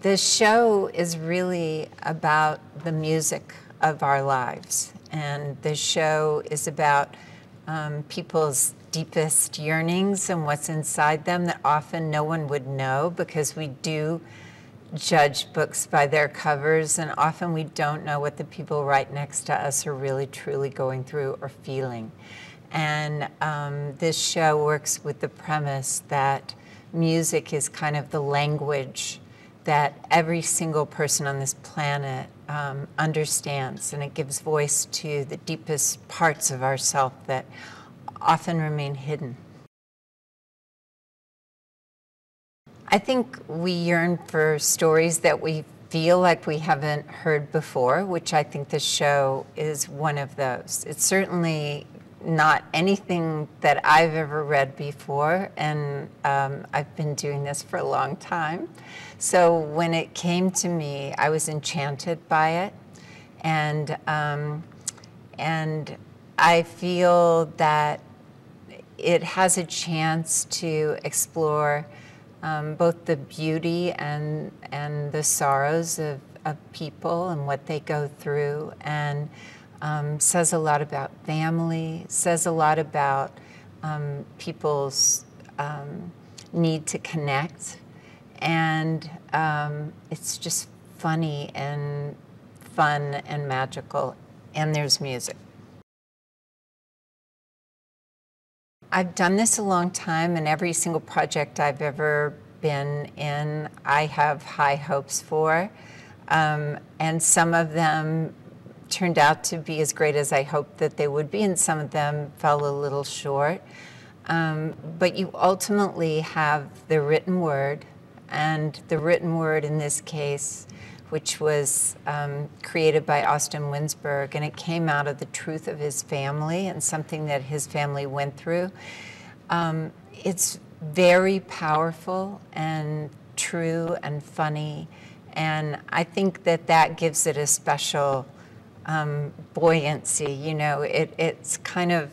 The show is really about the music of our lives. And the show is about people's deepest yearnings and what's inside them that often no one would know, because we do judge books by their covers, and often we don't know what the people right next to us are really truly going through or feeling. And this show works with the premise that music is kind of the language that every single person on this planet understands, and it gives voice to the deepest parts of ourself that often remain hidden. I think we yearn for stories that we feel like we haven't heard before, which I think the show is one of those. It's certainly not anything that I've ever read before, and I've been doing this for a long time. So when it came to me, I was enchanted by it, and I feel that it has a chance to explore both the beauty and the sorrows of people and what they go through, and says a lot about family, says a lot about people's need to connect, and it's just funny and fun and magical, and there's music. I've done this a long time, and every single project I've ever been in, I have high hopes for, and some of them turned out to be as great as I hoped that they would be, and some of them fell a little short. But you ultimately have the written word, and the written word in this case, which was created by Austin Winsberg, and it came out of the truth of his family and something that his family went through. It's very powerful and true and funny, and I think that that gives it a special buoyancy. You know, it's kind of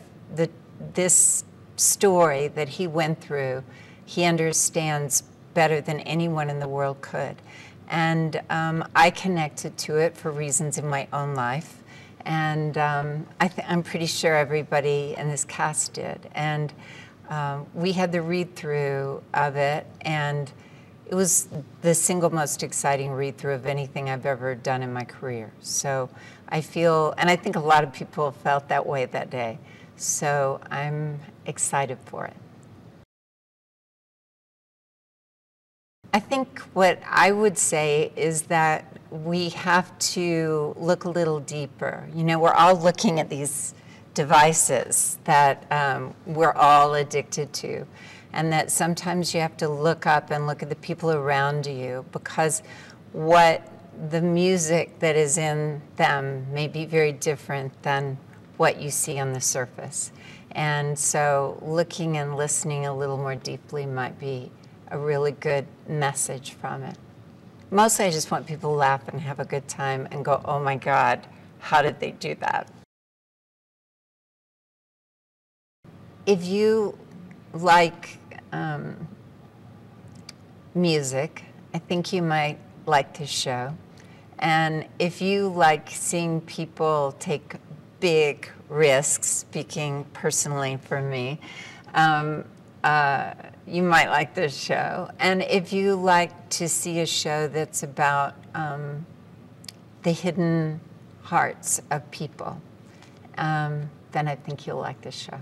this story that he went through, he understands better than anyone in the world could. And I connected to it for reasons in my own life. And I'm pretty sure everybody in this cast did. And we had the read-through of it, and it was the single most exciting read-through of anything I've ever done in my career. So I feel, and I think a lot of people felt that way that day. So I'm excited for it. I think what I would say is that we have to look a little deeper. You know, we're all looking at these devices that we're all addicted to, and that sometimes you have to look up and look at the people around you, because what the music that is in them may be very different than what you see on the surface. And so looking and listening a little more deeply might be a really good message from it. Mostly I just want people to laugh and have a good time and go, oh my God, how did they do that? If you like music, I think you might like this show. And if you like seeing people take big risks, speaking personally for me, you might like this show. And if you like to see a show that's about the hidden hearts of people, then I think you'll like this show.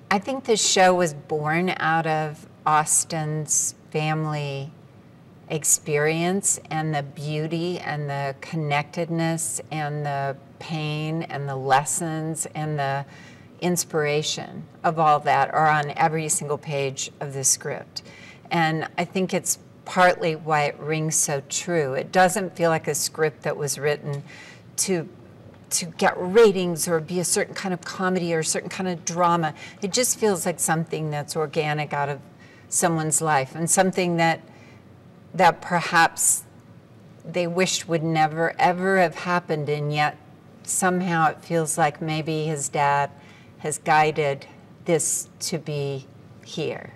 I think this show was born out of Austin's family experience and the beauty and the connectedness and the pain and the lessons and the inspiration of all that are on every single page of the script. And I think it's partly why it rings so true. It doesn't feel like a script that was written to get ratings or be a certain kind of comedy or a certain kind of drama. It just feels like something that's organic out of someone's life, and something that perhaps they wished would never ever have happened, and yet somehow it feels like maybe his dad has guided this to be here.